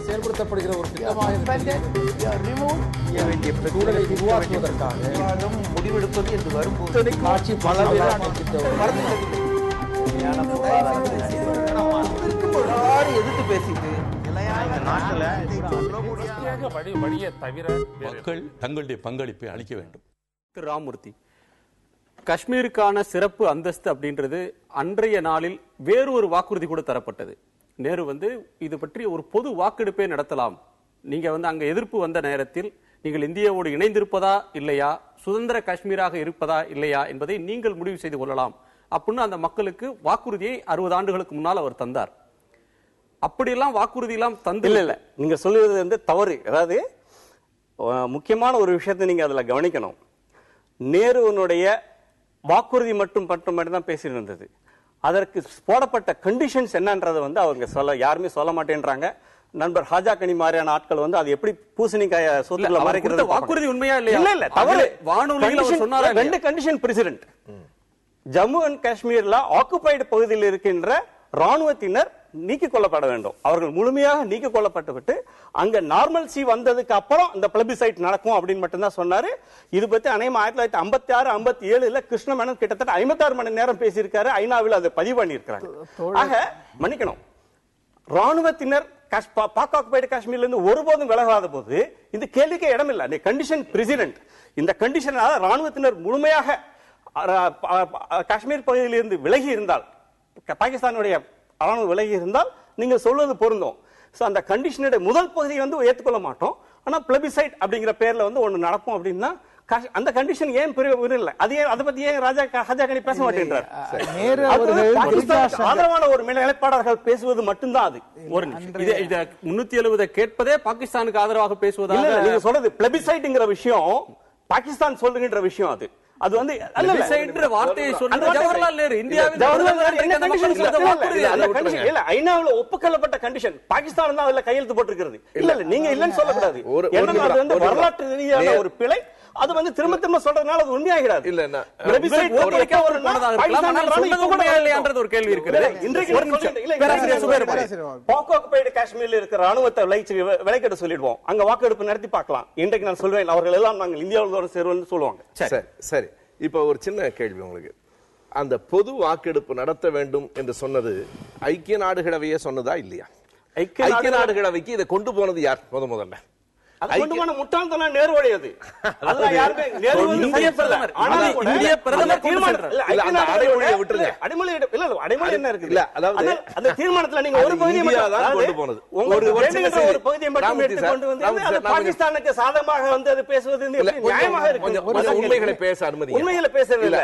செயல்படுத்தப்படுகிற ஒரு சூழலை உருவாக்குவதற்காக முடிவெடுப்பது என்று வரும்போது காட்சி எதிர்த்து பேசிட்டு மக்கள் தங்களுடைய பங்களிப்பை அளிக்க வேண்டும். திரு ராமமூர்த்தி, காஷ்மீருக்கான சிறப்பு அந்தஸ்து அப்படின்றது அன்றைய நாளில் வேறு ஒரு வாக்குறுதி கூட தரப்பட்டது. நேரு இது பற்றி ஒரு பொது வாக்கெடுப்பே நடத்தலாம், நீங்க அங்க எதிர்ப்பு வந்த நேரத்தில் நீங்கள் இந்தியாவோடு இணைந்திருப்பதா இல்லையா, சுதந்திர காஷ்மீராக இருப்பதா இல்லையா என்பதை நீங்கள் முடிவு செய்து கொள்ளலாம் அப்படின்னு அந்த மக்களுக்கு வாக்குறுதியை 60 ஆண்டுகளுக்கு முன்னால் அவர் தந்தார். அப்படியெல்லாம் வாக்குறுதி எல்லாம் தந்து இல்ல நீங்க சொல்லுவது தவறு. அதாவது முக்கியமான ஒரு விஷயத்தை நீங்க அதுல கவனிக்கணும். நேருவனுடைய வாக்குறுதி மட்டும்தான் பேசிட்டு இருந்தது. அதற்கு போடப்பட்ட கண்டிஷன்ஸ் என்னன்றது அவங்க யாருமே சொல்ல மாட்டேன்றாங்க. நண்பர் ஹாஜா கனி மாதிரியான ஆட்கள் அது எப்படி பூசணிக்காய சொத்துக்களை மறைக்கிறது. வாக்குறுதி உண்மையா இல்லையா? இல்ல தவறு. வானொலியில் சொன்னார் ரெண்டு கண்டிஷன் பிரசிடென்ட். ஜம்மு அண்ட் காஷ்மீர்ல ஆக்குபைடு பகுதியில் இருக்கின்ற ராணுவத்தினர் நீக்கிக் கொள்ளப்பட வேண்டும். அவர்கள் முழுமையாக நீக்கிக் கொள்ளப்பட்டு அங்க நார்மல்சி வந்ததுக்கு அப்புறம் இந்த பிளபிசைட் நடக்கும் அப்படின்னு மட்டும்தான் சொன்னாரு. இது பத்தி அநேகமா 1956, 57 கிருஷ்ணமேனன் கிட்டத்தட்ட 56 மணி நேரம் பேசியிருக்காரு. ஐநாவில் அதை பதிவு பண்ணியிருக்கிறாங்க. ஆக மன்னிக்கணும், ராணுவத்தினர் பாக் ஆக்குபைடு காஷ்மீர்ல இருந்து ஒருபோதும் விலகாத போது இந்த கேள்விக்கு இடம் இல்லை. Condition president. இந்த கண்டிஷனால ராணுவத்தினர் முழுமையாக காஷ்மீர் பகுதியில் இருந்து விலகி இருந்தால், பாகிஸ்தானுடைய ராணுவ விலகி இருந்தால் நீங்க சொல்வது பொருந்தும். அந்த கண்டிஷனுடைய முதல் பகுதியை ஏற்றுக்கொள்ள மாட்டோம். ஆனா பிளபிசைட் அப்படிங்கிற பேர்ல ஒண்ணு நடக்கும் அப்படின்னா அந்த கண்டிஷன் ஏன் இல்லை? அதை பத்தி ஏன் ஹாஜா கனி பேச மாட்டேன்றார்? ஆதரவான ஒரு நிலைப்பாளர்கள் பேசுவது மட்டும்தான் அது. ஒரு 370 கேட்பதே பாகிஸ்தானுக்கு ஆதரவாக பேசுவதாக நீங்க சொல்றது பிளபிசைட்ங்கிற விஷயம் பாகிஸ்தான் சொல்லுகின்ற விஷயம். அது வார்த்தையை சொன்னது ஜவஹர்லால் நேரு. ஐநாவில் ஒப்புக்கொள்ளப்பட்ட கண்டிஷன் பாகிஸ்தான் தான் அதுல கையெழுத்து போட்டிருக்கிறது. இல்ல நீங்க இல்லன்னு சொல்லக்கூடாது. வரலாற்று ரீதியான ஒரு பிழை. அது திரும்ப திரும்ப சொல்றதுனால அது உண்மையாகிறாது. ஒரு கேள்வி இருக்கிறது. காஷ்மீர்ல இருக்கிற ராணுவத்தை விலைக்கிட சொல்லிடுவோம். அங்க வாக்கெடுப்பு நடத்தி பார்க்கலாம். இன்றைக்கு நான் சொல்வேன், அவர்கள் எல்லாம் நாங்கள் இந்தியாவில் சேருவோம் சொல்லுவாங்க. சரி, இப்ப ஒரு சின்ன கேள்வி உங்களுக்கு. அந்த பொது வாக்கெடுப்பு நடத்த வேண்டும் என்று சொன்னது ஐக்கிய நாடுகளவையே சொன்னதா இல்லையா? ஐக்கிய நாடுகளவைக்கு இதை கொண்டு போனது யார்? முதல்ல முட்டாள்தனம் நேருடையது. இந்திய பிரதமர் அடைமொழி என்ன இருக்கு? அந்த தீர்மானத்தில் நீங்க ஒரு பகுதியை கொண்டு போனது, ஒரு பகுதியை மட்டும் கொண்டு வந்து பாகிஸ்தானுக்கு சாதகமாக அது பேசுவது நியாயமாக இருக்கு. உண்மைகளை பேச அனுமதி, உண்மைகளை பேசுறது இல்ல.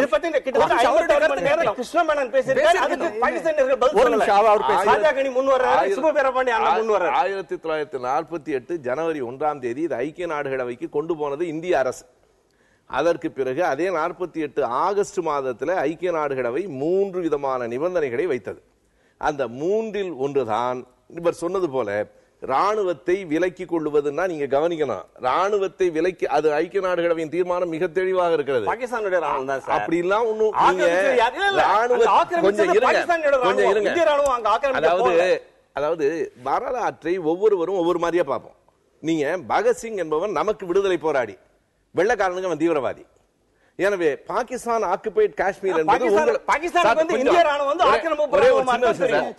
இது பத்தி கிட்டத்தட்ட கிருஷ்ணமேனன் பேசியிருக்காரு. அதுக்கு பாகிஸ்தானியர்கள் பதில் சொல்லல. ஹாஜா கனி முன் வர்றாரு, சுபவீரபாண்டி அண்ணா முன் வர்றாரு. 1948 ஜனவரி 1ஆம் தேதி இது ஐக்கிய நாடுகளவைக்கு கொண்டு போனது இந்திய அரசு. அதற்கு பிறகு அதே 48 ஆகஸ்ட் மாதத்தில் ஐக்கிய நாடுகளவை 3 விதமான நிபந்தனைகளை வைத்தது. அந்த 3இல் ஒன்றுதான் இவர் சொன்னது போல ராணுவத்தை விலக்கிக் கொள்வதுன்னா நீங்க கவனிக்கணும். ராணுவத்தை விலக்கி, அது ஐக்கிய நாடுகளவையின் தீர்மானம் மிக தெளிவாக இருக்கிறது. பாகிஸ்தானுடைய ராணுவம் தான் சார். அப்படி எல்லாம் ஒண்ணும் கொஞ்சம் இருங்க. அதாவது வரலாற்றை ஒவ்வொருவரும் ஒவ்வொரு மாதிரியா பார்ப்போம். நீங்க பகத்சிங் என்பவன் நமக்கு விடுதலை போராடி, வெள்ளக்காரனுக்கு அவன் தீவிரவாதி. எனவே பாகிஸ்தான் ஆக்குபைட் காஷ்மீர் என்பது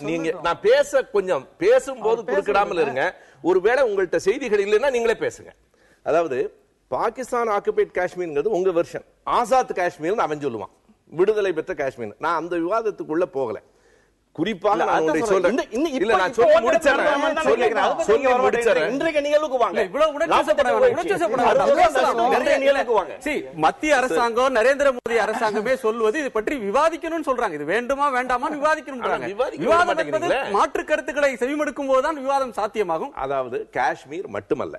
நீங்க நான் கொஞ்சம் பேசும்போது குறுக்கிடாமல் இருங்க. ஒருவேளை உங்கள்கிட்ட செய்திகள் இல்லைன்னா நீங்களே பேசுங்க. அதாவது பாகிஸ்தான் ஆக்குபைட் காஷ்மீர்ங்கிறது உங்க வெர்ஷன். ஆசாத் காஷ்மீர் அவன் சொல்லுவான், விடுதலை பெற்ற காஷ்மீர். நான் அந்த விவாதத்துக்குள்ள போகல. குறிப்பாக நான் ஒன்றை சொல்றேன். இல்ல நான் சொல்லி முடிச்சறேன். இன்றைய நிகழ்வுக்கு வாங்க. மத்திய அரசாங்கம், நரேந்திர மோடி அரசாங்கமே சொல்வது இது பற்றி விவாதிக்கணும்னு சொல்றாங்க. இது வேண்டுமா வேண்டாமா விவாதிக்கணும். விவாதம் என்பது மாற்று கருத்துக்களை செவிமடுக்கும் போதுதான் விவாதம் சாத்தியமாகும். அதாவது காஷ்மீர் மட்டுமல்ல,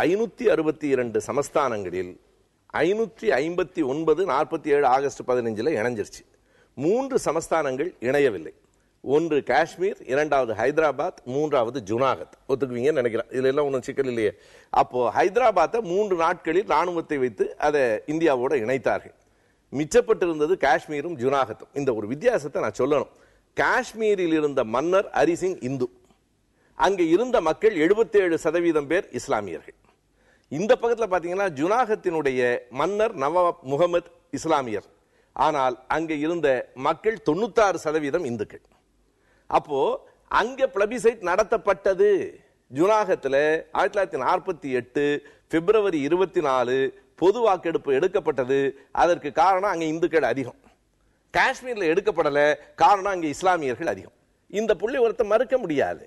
562 சமஸ்தானங்களில் 559 47 ஆகஸ்ட் 15 இணைஞ்சிருச்சு. 3 சமஸ்தானங்கள் இணையவில்லை. ஒன்று காஷ்மீர், இரண்டாவது ஹைதராபாத், மூன்றாவது ஜுனாகத். ஒத்துக்குவீங்கன்னு நினைக்கிறேன். இதுல எல்லாம் ஒன்றும் சிக்கல் இல்லையே. அப்போ ஹைதராபாத்தை 3 நாட்களில் ராணுவத்தை வைத்து அதை இந்தியாவோட இணைத்தார்கள். மிச்சப்பட்டிருந்தது காஷ்மீரும் ஜுனாகத்தும். இந்த ஒரு வித்தியாசத்தை நான் சொல்லணும். காஷ்மீரில் இருந்த மன்னர் ஹரிசிங் இந்து, அங்கே இருந்த மக்கள் 77% பேர் இஸ்லாமியர்கள். இந்த பக்கத்தில் பாத்தீங்கன்னா ஜுனாகத்தினுடைய மன்னர் நவாப் முகமது இஸ்லாமியர். ஆனால் அங்கே இருந்த மக்கள் 96% இந்துக்கள். அப்போ அங்க பிளபிசைட் நடத்தப்பட்டது. ஜுனாகத்தில் 1948 பிப்ரவரி 24 பொது வாக்கெடுப்பு எடுக்கப்பட்டது. அதற்கு காரணம் அங்க இந்துக்கள் அதிகம். காஷ்மீர்ல எடுக்கப்படல, காரணம் அங்க இஸ்லாமியர்கள் அதிகம். இந்த புள்ளி ஒருத்தர் மறுக்க முடியாது.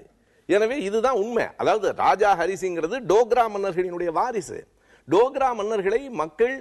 எனவே இதுதான் உண்மை. அதாவது ராஜா ஹரிசிங்கிறது டோக்ரா மன்னர்களினுடைய வாரிசு. டோக்ரா மன்னர்களை மக்கள்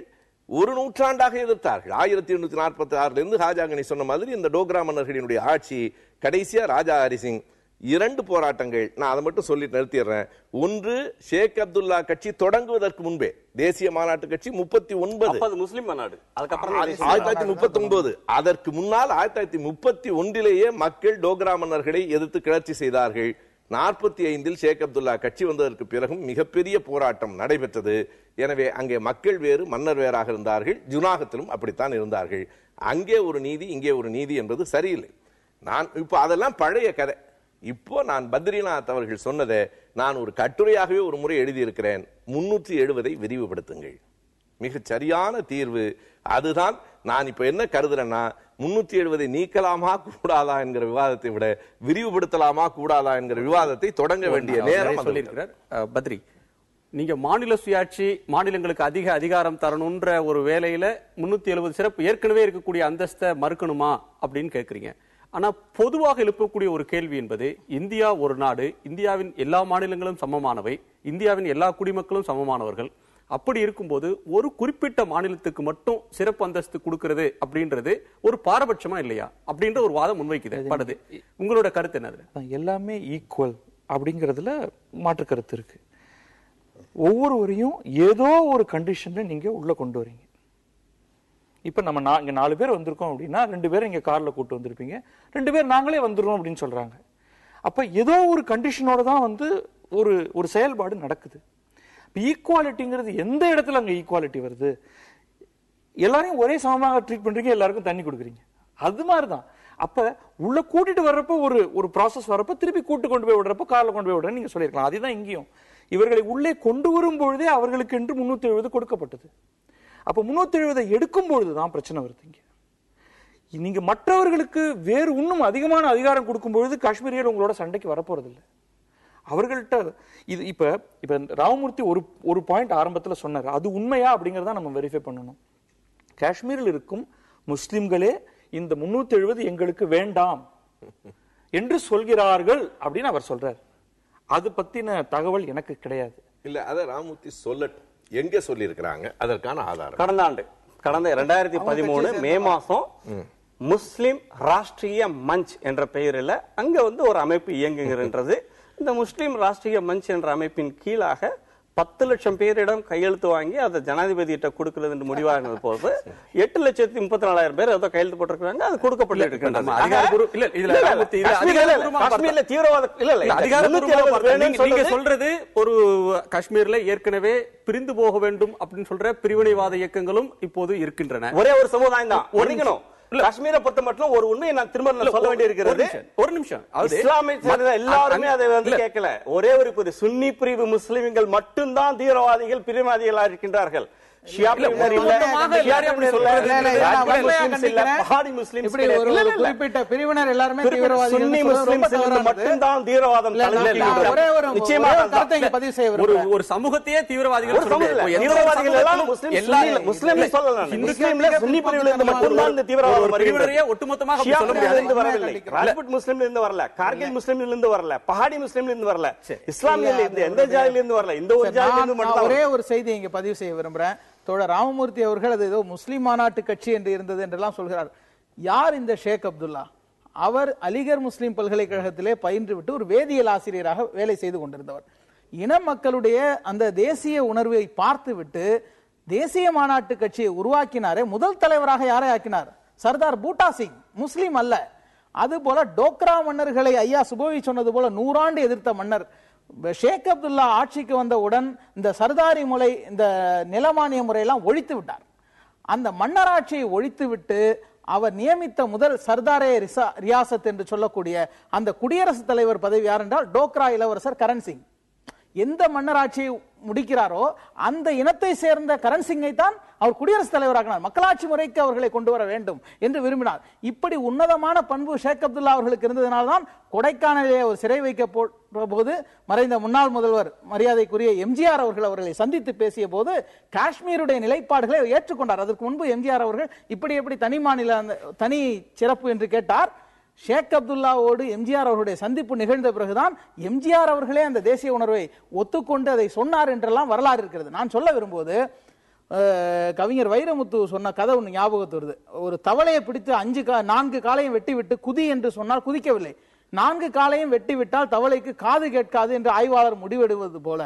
ஒரு நூற்றாண்டாக எதிர்த்தார்கள். 1846 ராஜாங்கனி சொன்ன மாதிரி இந்த டோக்ரா மன்னர்களினுடைய ஆட்சி. கடைசியா ராஜா ஹரிசிங் 2 போராட்டங்கள், நான் அதை மட்டும் சொல்லி நிறுத்திடுறேன். ஒன்று, ஷேக் அப்துல்லா கட்சி தொடங்குவதற்கு முன்பே தேசிய மாநாட்டு கட்சி 39 முஸ்லிம் மாநாடு, அதுக்கப்புறம் 1939. அதற்கு முன்னால் 1931 மக்கள் டோக்ரா மன்னர்களை எதிர்த்து கிளர்ச்சி செய்தார்கள். 45 ஷேக் அப்துல்லா கட்சி வந்ததற்கு பிறகும் மிகப்பெரிய போராட்டம் நடைபெற்றது. எனவே அங்கே மக்கள் வேறு மன்னர் வேறாக இருந்தார்கள். ஜுனாகத்திலும் அப்படித்தான் இருந்தார்கள். அங்கே ஒரு நீதி, இங்கே ஒரு நீதி என்பது சரியில்லை. நான் இப்போ அதெல்லாம் பழைய கதை. இப்போ நான் பத்ரிநாத் அவர்கள் சொன்னதை நான் ஒரு கட்டுரையாகவே ஒரு முறை எழுதியிருக்கிறேன். 370 விரிவுபடுத்துங்கள், மிக சரியான தீர்வு. அதுதான் நான் இப்ப என்ன கருதுறேன்னா, 370 நீக்கலாமா கூடாதா என்கிற விவாதத்தை விட விரிவுபடுத்தலாமா கூடாதா என்கிற விவாதத்தை தொடங்க வேண்டிய நேரம் சொல்லியிருக்கிறார். பத்ரி, நீங்க மாநில சுயாட்சி, மாநிலங்களுக்கு அதிக அதிகாரம் தரணும்ன்ற ஒரு வேலையில 370 சிறப்பு ஏற்கனவே இருக்கக்கூடிய அந்தஸ்தை மறுக்கணுமா அப்படின்னு கேட்கறீங்க. ஆனா பொதுவாக எழுப்பக்கூடிய ஒரு கேள்வி என்பது, இந்தியா ஒரு நாடு, இந்தியாவின் எல்லா மாநிலங்களும் சமமானவை, இந்தியாவின் எல்லா குடிமக்களும் சமமானவர்கள். அப்படி இருக்கும்போது ஒரு குறிப்பிட்ட மாநிலத்துக்கு மட்டும் சிறப்பு அந்தஸ்து கொடுக்கிறது அப்படின்றது ஒரு பாரபட்சமா இல்லையா அப்படின்ற ஒரு வாதம் முன்வைக்குது. உங்களோட கருத்து என்னது? எல்லாமே ஈக்குவல் அப்படிங்கிறதுல மாற்று கருத்து இருக்கு. ஒவ்வொருவரையும் ஏதோ ஒரு கண்டிஷன்ல நீங்க உள்ள கொண்டு வரீங்க. இப்ப நம்ம இங்க 4 பேர் வந்திருக்கோம் அப்படின்னா 2 பேர் இங்க கார்ல கூட்டு வந்திருப்பீங்க, 2 பேர் நாங்களே வந்துடுறோம் அப்படின்னு சொல்றாங்க. அப்ப ஏதோ ஒரு கண்டிஷனோட தான் ஒரு செயல்பாடு நடக்குது. ஈக்குவாலிட்டிங்கிறது எந்த இடத்துல அங்க ஈக்குவாலிட்டி வருது? எல்லாரையும் ஒரே சமமாக ட்ரீட் பண்றீங்க, எல்லாருக்கும் தண்ணி கொடுக்குறீங்க, அது மாதிரிதான். அப்ப உள்ள கூட்டிட்டு வர்றப்ப ஒரு ப்ராசஸ் வரப்ப திருப்பி கொண்டு போய் விடுறப்ப கார்ல கொண்டு போய் விடுறேன்னு நீங்க சொல்லிருக்கலாம். அதுதான் இங்கேயும் இவர்களை உள்ளே கொண்டு வரும் பொழுதே அவர்களுக்கு என்று 370 கொடுக்கப்பட்டது. அப்ப 370 எடுக்கும் பொழுதுதான் பிரச்சனை வருது. நீங்க மற்றவர்களுக்கு வேறு இன்னும் அதிகமான அதிகாரம் கொடுக்கும் பொழுது காஷ்மீரியர் உங்களோட சண்டைக்கு வரப்போறது இல்லை. அவர்கள்ட்ட இது இப்ப ராமமூர்த்தி ஒரு பாயிண்ட் ஆரம்பத்தில் சொன்னார், அது உண்மையா அப்படிங்கறத நம்ம வெரிஃபை பண்ணணும். காஷ்மீரில் இருக்கும் முஸ்லிம்களே இந்த 370 எங்களுக்கு வேண்டாம் என்று சொல்கிறார்கள் அப்படின்னு அவர் சொல்றார். அது பத்தின தகவல் எனக்கு கிடையாது. இல்ல, அத ராமமூர்த்தி சொல்லட்டும், எங்க சொல்லி இருக்கிறாங்க அதற்கான ஆதாரம். கடந்த 2013 மே மாசம் முஸ்லிம் ராஷ்டிரிய மஞ்ச் என்ற பெயரில் அங்க ஒரு அமைப்பு இயங்குகிறது. இந்த முஸ்லிம் ராஷ்டிரிய மஞ்ச் என்ற அமைப்பின் கீழாக 10 லட்சம் பேரிடம் கையெழுத்து வாங்கி அதை ஜனாதிபதியிட்ட கொடுக்கிறது என்று முடிவாகினது போது 8,34,000 பேர் ஏதோ கையெழுத்து போட்டிருக்காங்க. அது கொடுக்கப்பட்டு இருக்கின்றது. நீங்க சொல்றது ஒரு காஷ்மீர்ல ஏற்கனவே பிரிந்து போக வேண்டும் அப்படின்னு சொல்ற பிரிவினைவாத இயக்கங்களும் இப்போது இருக்கின்றன. ஒரே ஒரு சமுதாயம் தான் ஒதுக்கணும். காஷ்மீரை பொறுத்த மட்டும் ஒரு உண்மையை நான் திரும்ப சொல்ல வேண்டியிருக்கிறது. ஒரு நிமிஷம், இஸ்லாமிய எல்லாருமே அதை கேட்கல. ஒரே ஒரு சுன்னி பிரிவு முஸ்லிம்கள் மட்டும்தான் தீவிரவாதிகள், பிரிவினைவாதிகளாக இருக்கின்றார்கள். குறிப்பிட்ட பிரிவினர் எல்லாருமே ஒரு சமூகத்தையே தீவிரவாதிகள் ஒட்டுமொத்தமாக வரல, கார்கில் முஸ்லிம்ல இருந்து வரல, பஹாடி முஸ்லிம்ல இருந்து வரல, இஸ்லாமியில இருந்து எந்த ஜாதியில இருந்து வரல. இந்த ஒரு ஜாதியிலிருந்து ஒரே ஒரு செய்தி இங்க பதிவு செய்ய விரும்புறேன். தோழர் ராமமூர்த்தி அவர்கள் அது ஏதோ முஸ்லிம் மாநாட்டு கட்சி என்று இருந்தது என்றெல்லாம் சொல்கிறார். யார் இந்த ஷேக் அப்துல்லா? அவர் அலிகர் முஸ்லிம் பல்கலைக்கழகத்திலே பயின்று விட்டு ஒரு வேதியியல் ஆசிரியராக வேலை செய்து கொண்டிருந்தவர். இன மக்களுடைய அந்த தேசிய உணர்வை பார்த்து விட்டு தேசிய மாநாட்டு கட்சியை உருவாக்கினாரே, முதல் தலைவராக யாரை ஆக்கினார்? சர்தார் பூட்டா சிங், முஸ்லிம் அல்ல. அது போல டோக்ரா மன்னர்களை ஐயா சுபோவி சொன்னது போல 100 ஆண்டு எதிர்த்த மன்னர் ஷேக் அப்துல்லா ஆட்சிக்கு வந்தவுடன் இந்த சர்தாரி முறை, இந்த நிலமானிய முறையெல்லாம் ஒழித்து விட்டார். அந்த மன்னராட்சியை ஒழித்து விட்டு அவர் நியமித்த முதல் சர்தாரே ரியாசத் என்று சொல்லக்கூடிய அந்த குடியரசுத் தலைவர் பதவி யார் என்றால் டோக்ரா இளவரசர் கரண் சிங். எந்த மன்னராட்சியை முடிக்கிறாரோ அந்த இனத்தை சேர்ந்த கரண் சிங்கை தான் அவர் குடியரசுத் தலைவராகினார். மக்களாட்சி முறைக்கு அவர்களை கொண்டு வர வேண்டும் என்று விரும்பினார். இப்படி உன்னதமான பண்பு ஷேக் அப்துல்லா அவர்களுக்கு இருந்ததனால்தான் கொடைக்கானலே ஒரு சிறை வைக்கப்பட்ட போது மறைந்த முன்னாள் முதல்வர் மரியாதைக்குரிய எம்ஜிஆர் அவர்களை சந்தித்து பேசிய போது காஷ்மீருடைய நிலைப்பாடுகளை ஏற்றுக்கொண்டார். அதற்கு முன்பு எம்ஜிஆர் அவர்கள் இப்படி எப்படி தனி மாநில தனி சிறப்பு என்று கேட்டார். ஷேக் அப்துல்லாவோடு எம்ஜிஆர் அவர்களுடைய சந்திப்பு நிகழ்ந்த பிறகுதான் எம்ஜிஆர் அவர்களே அந்த தேசிய உணர்வை ஒத்துக்கொண்டு அதை சொன்னார் என்றெல்லாம் வரலாறு இருக்கிறது. நான் சொல்ல விரும்புவது, கவிஞர் வைரமுத்து சொன்ன கதை ஒன்று ஞாபகத்து வருது. ஒரு தவளையை பிடித்து 4 காலையும் வெட்டி விட்டு குதி என்று சொன்னால் குதிக்கவில்லை. 4 காலையும் வெட்டி விட்டால் தவளைக்கு காது கேட்காது என்று ஆய்வாளர் முடிவெடுவது போல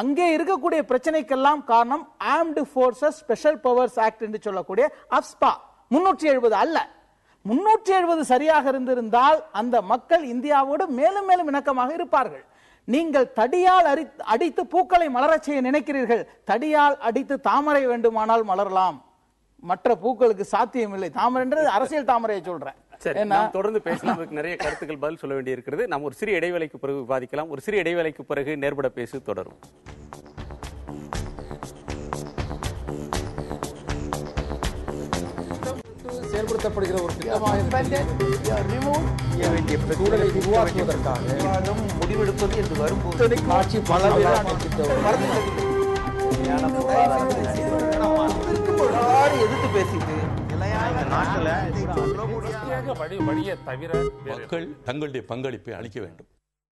அங்கே இருக்கக்கூடிய பிரச்சனைக்கெல்லாம் காரணம் armed forces special powers act என்று சொல்லக்கூடிய அப்ஸ்பா 370 அல்ல. 370 சரியாக இருந்திருந்தால் அந்த மக்கள் இந்தியாவோடு மேலும் மேலும் இணக்கமாக இருப்பார்கள். நீங்கள் தடியால் அடித்து பூக்களை மலரச் செய்ய நினைக்கிறீர்கள். தடியால் அடித்து தாமரை வேண்டுமானால் மலரலாம், மற்ற பூக்களுக்கு சாத்தியம் இல்லை. தாமரை அரசியல் தாமரையை சொல்றேன். தொடர்ந்து பேசலாம். நிறைய கருத்துக்கள் பதில் சொல்ல வேண்டி இருக்கிறது. நாம் ஒரு சிறிய இடைவேளைக்கு பிறகு விவாதிக்கலாம். ஒரு சிறிய இடைவேளைக்கு பிறகு நேர்பட பேசு தொடரும். செயல்படுத்தப்படுகிற ஒரு சூழலை உருவாக்குவதற்காக முடிவெடுப்பது என்று வரும்போது ஆட்சி பல எதிர்த்து பேசிட்டு மக்கள் தங்களுடைய பங்களிப்பை அளிக்க வேண்டும்.